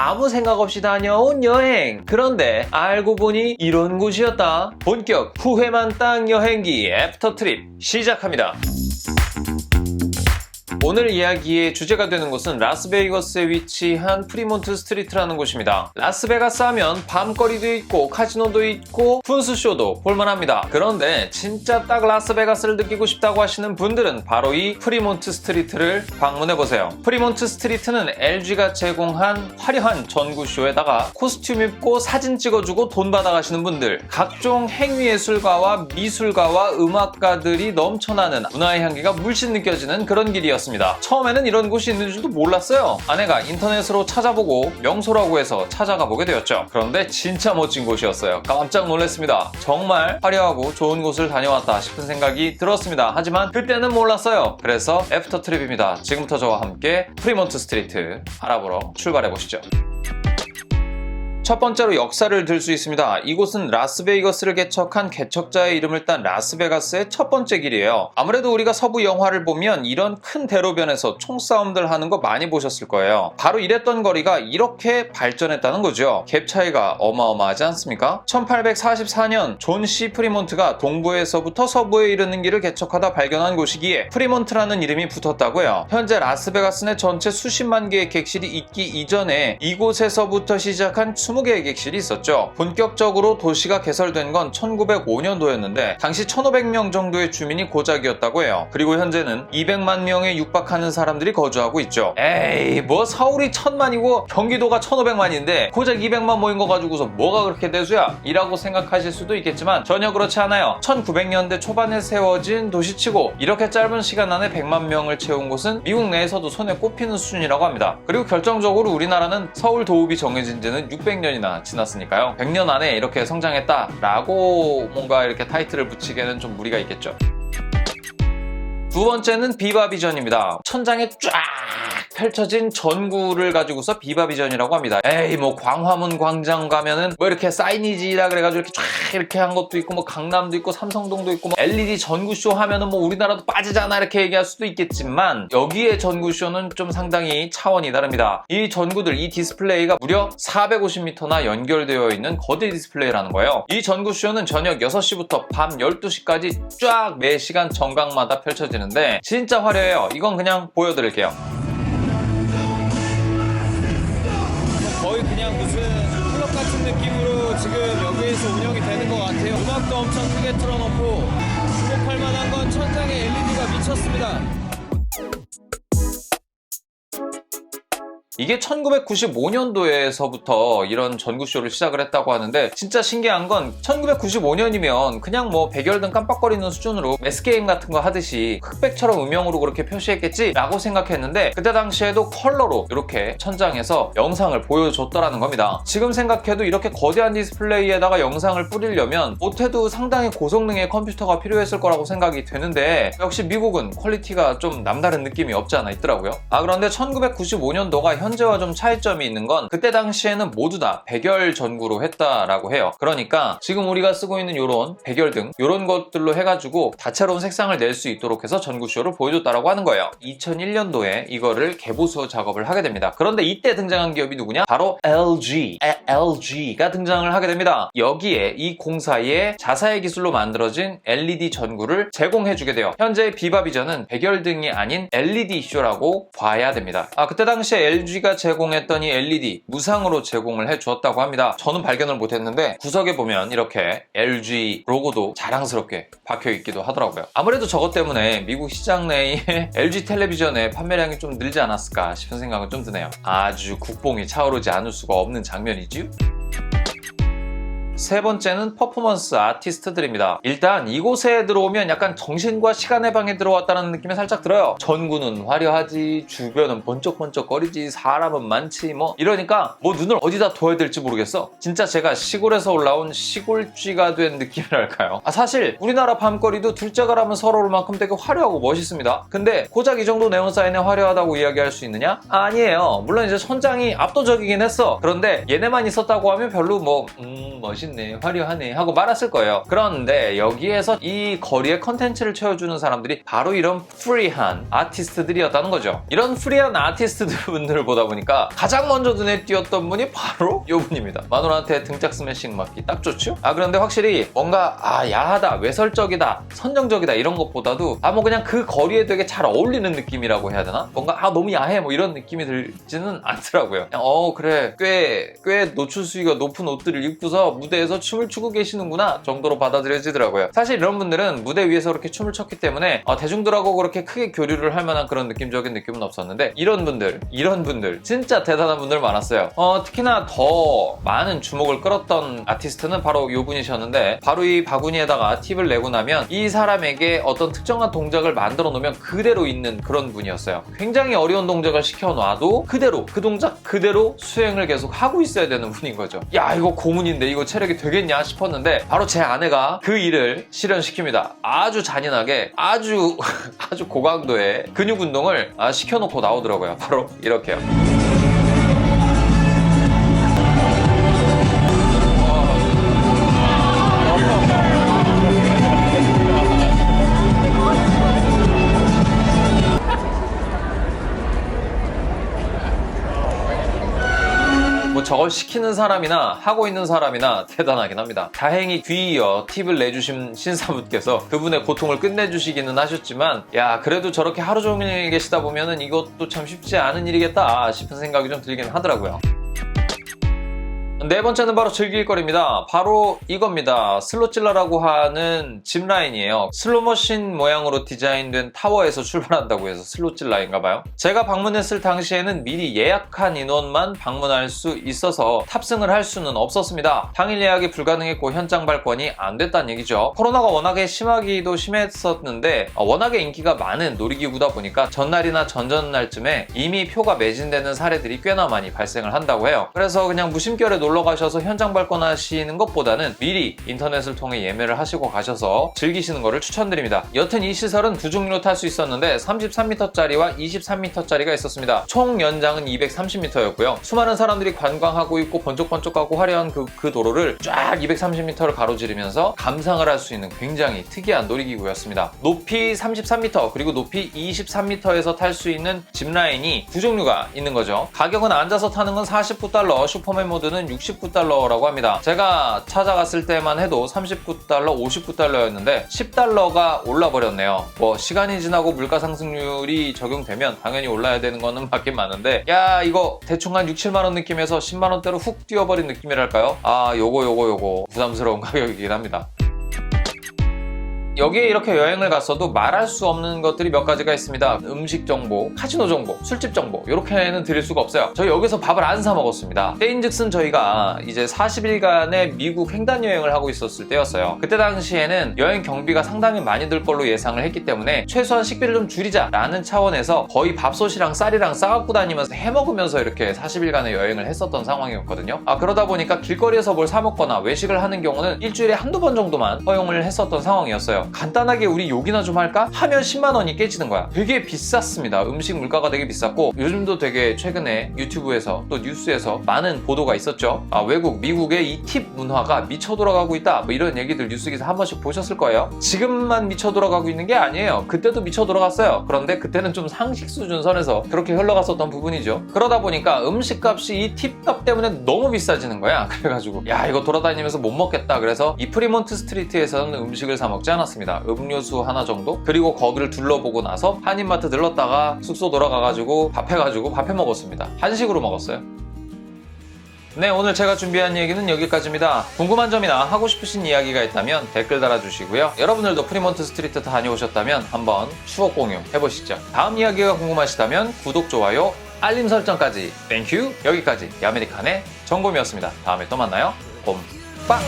아무 생각 없이 다녀온 여행. 그런데 알고 보니 이런 곳이었다. 본격 후회만 땅 여행기 애프터 트립 시작합니다. 오늘 이야기의 주제가 되는 곳은 라스베이거스에 위치한 프리몬트 스트리트라는 곳입니다. 라스베가스 하면 밤거리도 있고 카지노도 있고 분수쇼도 볼만합니다. 그런데 진짜 딱 라스베가스를 느끼고 싶다고 하시는 분들은 바로 이 프리몬트 스트리트를 방문해보세요. 프리몬트 스트리트는 LG가 제공한 화려한 전구쇼에다가 코스튬 입고 사진 찍어주고 돈 받아가시는 분들, 각종 행위예술가와 미술가와 음악가들이 넘쳐나는 문화의 향기가 물씬 느껴지는 그런 길이었습니다. 처음에는 이런 곳이 있는 줄도 몰랐어요. 아내가 인터넷으로 찾아보고 명소라고 해서 찾아가 보게 되었죠. 그런데 진짜 멋진 곳이었어요. 깜짝 놀랐습니다. 정말 화려하고 좋은 곳을 다녀왔다 싶은 생각이 들었습니다. 하지만 그때는 몰랐어요. 그래서 애프터 트립입니다. 지금부터 저와 함께 프리몬트 스트리트 알아보러 출발해 보시죠. 첫 번째로 역사를 들 수 있습니다. 이곳은 라스베이거스를 개척한 개척자의 이름을 딴 라스베가스의 첫 번째 길이에요. 아무래도 우리가 서부 영화를 보면 이런 큰 대로변에서 총싸움들 하는 거 많이 보셨을 거예요. 바로 이랬던 거리가 이렇게 발전했다는 거죠. 갭 차이가 어마어마하지 않습니까? 1844년 존 C 프리몬트가 동부에서부터 서부에 이르는 길을 개척하다 발견한 곳이기에 프리몬트라는 이름이 붙었다고 해요. 현재 라스베가스 내 전체 수십만 개의 객실이 있기 이전에 이곳에서부터 시작한 20개의 객실이 있었죠. 본격적으로 도시가 개설된 건 1905년도였는데 당시 1500명 정도의 주민이 고작이었다고 해요. 그리고 현재는 200만 명에 육박하는 사람들이 거주하고 있죠. 에이, 뭐 서울이 1000만이고 경기도가 1500만인데 고작 200만 모인 거 가지고서 뭐가 그렇게 대수야? 이라고 생각하실 수도 있겠지만 전혀 그렇지 않아요. 1900년대 초반에 세워진 도시치고 이렇게 짧은 시간 안에 100만 명을 채운 곳은 미국 내에서도 손에 꼽히는 수준이라고 합니다. 그리고 결정적으로 우리나라는 서울 도읍이 정해진 지는 600년이나 지났으니까요. 100년 안에 이렇게 성장했다라고 뭔가 이렇게 타이틀을 붙이기에는 좀 무리가 있겠죠. 두 번째는 비바비전입니다. 천장에 쫙 펼쳐진 전구를 가지고서 비바비전이라고 합니다. 에이, 뭐 광화문 광장 가면은 뭐 이렇게 사이니지라 그래가지고 이렇게 쫙 이렇게 한 것도 있고 뭐 강남도 있고 삼성동도 있고 뭐 LED 전구쇼 하면은 뭐 우리나라도 빠지잖아 이렇게 얘기할 수도 있겠지만 여기에 전구쇼는 좀 상당히 차원이 다릅니다. 이 전구들, 이 디스플레이가 무려 450m나 연결되어 있는 거대 디스플레이라는 거예요. 이 전구쇼는 저녁 6시부터 밤 12시까지 쫙 매 시간 정각마다 펼쳐지는데 진짜 화려해요. 이건 그냥 보여드릴게요. 거의 그냥 무슨 클럽 같은 느낌으로 지금 여기에서 운영이 되는 것 같아요. 음악도 엄청 크게 틀어놓고 주목할 만한 건 천장에 LED가 미쳤습니다. 이게 1995년도에서부터 이런 전구쇼를 시작을 했다고 하는데 진짜 신기한 건 1995년이면 그냥 뭐 백열등 깜빡거리는 수준으로 매스게임 같은 거 하듯이 흑백처럼 음영으로 그렇게 표시했겠지 라고 생각했는데 그때 당시에도 컬러로 이렇게 천장에서 영상을 보여줬더라는 겁니다. 지금 생각해도 이렇게 거대한 디스플레이에다가 영상을 뿌리려면 못해도 상당히 고성능의 컴퓨터가 필요했을 거라고 생각이 되는데 역시 미국은 퀄리티가 좀 남다른 느낌이 없지 않아 있더라고요. 그런데 1995년도가 현재와 좀 차이점이 있는 건 그때 당시에는 모두 다 백열 전구로 했다라고 해요. 그러니까 지금 우리가 쓰고 있는 요런 백열등 요런 것들로 해가지고 다채로운 색상을 낼 수 있도록 해서 전구쇼를 보여줬다라고 하는 거예요. 2001년도에 이거를 개보수 작업을 하게 됩니다. 그런데 이때 등장한 기업이 누구냐? 바로 LG가 등장을 하게 됩니다. 여기에 이 공사의 자사의 기술로 만들어진 LED 전구를 제공해주게 돼요. 현재의 비바비전은 백열등이 아닌 LED쇼라고 봐야 됩니다. 그때 당시에 LG가 제공했던 이 LED 무상으로 제공을 해주었다고 합니다. 저는 발견을 못했는데 구석에 보면 이렇게 LG 로고도 자랑스럽게 박혀있기도 하더라고요. 아무래도 저것 때문에 미국 시장 내에 LG 텔레비전의 판매량이 좀 늘지 않았을까 싶은 생각은 좀 드네요. 아주 국뽕이 차오르지 않을 수가 없는 장면이지요. 세 번째는 퍼포먼스 아티스트들입니다. 일단 이곳에 들어오면 약간 정신과 시간의 방에 들어왔다는 느낌이 살짝 들어요. 전구는 화려하지, 주변은 번쩍번쩍거리지, 사람은 많지 뭐 이러니까 뭐 눈을 어디다 둬야 될지 모르겠어. 진짜 제가 시골에서 올라온 시골쥐가 된 느낌이랄까요. 사실 우리나라 밤거리도 둘째가라면 서러울만큼 되게 화려하고 멋있습니다. 근데 고작 이 정도 네온사인에 화려하다고 이야기할 수 있느냐? 아니에요. 물론 이제 천장이 압도적이긴 했어. 그런데 얘네만 있었다고 하면 별로 멋있는 멋있네, 화려하네 하고 말았을 거예요. 그런데 여기에서 이 거리의 컨텐츠를 채워주는 사람들이 바로 이런 프리한 아티스트들이었다는 거죠. 이런 프리한 아티스트분들을 보다 보니까 가장 먼저 눈에 띄었던 분이 바로 이분입니다. 마누라한테 등짝 스매싱 맞기 딱 좋죠? 그런데 확실히 뭔가 야하다, 외설적이다, 선정적이다 이런 것보다도 뭐 그냥 그 거리에 되게 잘 어울리는 느낌이라고 해야 되나? 뭔가 너무 야해 뭐 이런 느낌이 들지는 않더라고요. 그냥 그래 꽤 노출 수위가 높은 옷들을 입고서 무대에서 춤을 추고 계시는구나 정도로 받아들여지더라고요. 사실 이런 분들은 무대 위에서 그렇게 춤을 췄기 때문에 대중들하고 그렇게 크게 교류를 할 만한 그런 느낌적인 느낌은 없었는데 이런 분들 진짜 대단한 분들 많았어요. 특히나 더 많은 주목을 끌었던 아티스트는 바로 이분이셨는데 바로 이 바구니에다가 팁을 내고 나면 이 사람에게 어떤 특정한 동작을 만들어 놓으면 그대로 있는 그런 분이었어요. 굉장히 어려운 동작을 시켜놔도 그대로 그 동작 그대로 수행을 계속 하고 있어야 되는 분인 거죠. 야 이거 고문인데 이거 체력이 되겠냐 싶었는데 바로 제 아내가 그 일을 실현시킵니다. 아주 잔인하게 아주 고강도의 근육 운동을 시켜놓고 나오더라고요. 바로 이렇게요. 저걸 시키는 사람이나 하고 있는 사람이나 대단하긴 합니다. 다행히 뒤이어 팁을 내주신 신사분께서 그분의 고통을 끝내주시기는 하셨지만 그래도 저렇게 하루 종일 계시다 보면은 이것도 참 쉽지 않은 일이겠다 싶은 생각이 좀 들긴 하더라고요. 네 번째는 바로 즐길 거리입니다. 바로 이겁니다. 슬롯질러라고 하는 짚라인이에요. 슬로머신 모양으로 디자인된 타워에서 출발한다고 해서 슬롯질라인가봐요. 제가 방문했을 당시에는 미리 예약한 인원만 방문할 수 있어서 탑승을 할 수는 없었습니다. 당일 예약이 불가능했고 현장 발권이 안 됐다는 얘기죠. 코로나가 워낙에 심하기도 심했었는데 워낙에 인기가 많은 놀이기구다 보니까 전날이나 전전날쯤에 이미 표가 매진되는 사례들이 꽤나 많이 발생을 한다고 해요. 그래서 그냥 무심결에 놀러 가셔서 현장 발권하시는 것보다는 미리 인터넷을 통해 예매를 하시고 가셔서 즐기시는 것을 추천드립니다. 여튼 이 시설은 두 종류로 탈 수 있었는데 33m짜리와 23m짜리가 있었습니다. 총 연장은 230m였고요. 수많은 사람들이 관광하고 있고 번쩍번쩍하고 화려한 그 도로를 쫙 230m를 가로지르면서 감상을 할 수 있는 굉장히 특이한 놀이기구였습니다. 높이 33m 그리고 높이 23m에서 탈 수 있는 짚라인이 두 종류가 있는 거죠. 가격은 앉아서 타는 건 49달러, 슈퍼맨 모드는 69달러라고 합니다. 제가 찾아갔을 때만 해도 39달러, 59달러였는데 10달러가 올라버렸네요. 시간이 지나고 물가 상승률이 적용되면 당연히 올라야 되는 거는 맞긴 맞는데 이거 대충 한 6, 7만원 느낌에서 10만원대로 훅 뛰어버린 느낌이랄까요? 요거 부담스러운 가격이긴 합니다. 여기에 이렇게 여행을 갔어도 말할 수 없는 것들이 몇 가지가 있습니다. 음식 정보, 카지노 정보, 술집 정보 이렇게는 드릴 수가 없어요. 저희 여기서 밥을 안 사 먹었습니다. 때인즉슨 저희가 이제 40일간의 미국 횡단 여행을 하고 있었을 때였어요. 그때 당시에는 여행 경비가 상당히 많이 들 걸로 예상을 했기 때문에 최소한 식비를 좀 줄이자라는 차원에서 거의 밥솥이랑 쌀이랑 싸갖고 다니면서 해먹으면서 이렇게 40일간의 여행을 했었던 상황이었거든요. 그러다 보니까 길거리에서 뭘 사 먹거나 외식을 하는 경우는 일주일에 한두 번 정도만 허용을 했었던 상황이었어요. 간단하게 우리 욕이나 좀 할까? 하면 10만원이 깨지는 거야. 되게 비쌌습니다. 음식 물가가 되게 비쌌고 요즘도 되게 최근에 유튜브에서 또 뉴스에서 많은 보도가 있었죠. 외국, 미국의 이 팁 문화가 미쳐 돌아가고 있다 뭐 이런 얘기들 뉴스 기사 한 번씩 보셨을 거예요. 지금만 미쳐 돌아가고 있는 게 아니에요. 그때도 미쳐 돌아갔어요. 그런데 그때는 좀 상식 수준 선에서 그렇게 흘러갔었던 부분이죠. 그러다 보니까 음식값이 이 팁값 때문에 너무 비싸지는 거야. 그래가지고 이거 돌아다니면서 못 먹겠다. 그래서 이 프리몬트 스트리트에서는 음식을 사 먹지 않았습니다. 음료수 하나 정도? 그리고 거기를 둘러보고 나서 한인마트 들렀다가 숙소 돌아가가지고 밥 해 먹었습니다. 한식으로 먹었어요. 네, 오늘 제가 준비한 얘기는 여기까지입니다. 궁금한 점이나 하고 싶으신 이야기가 있다면 댓글 달아주시고요. 여러분들도 프리몬트 스트리트 다녀오셨다면 한번 추억 공유 해보시죠. 다음 이야기가 궁금하시다면 구독, 좋아요, 알림 설정까지 땡큐. 여기까지 야메리칸의 정곰이었습니다. 다음에 또 만나요. 봄빠.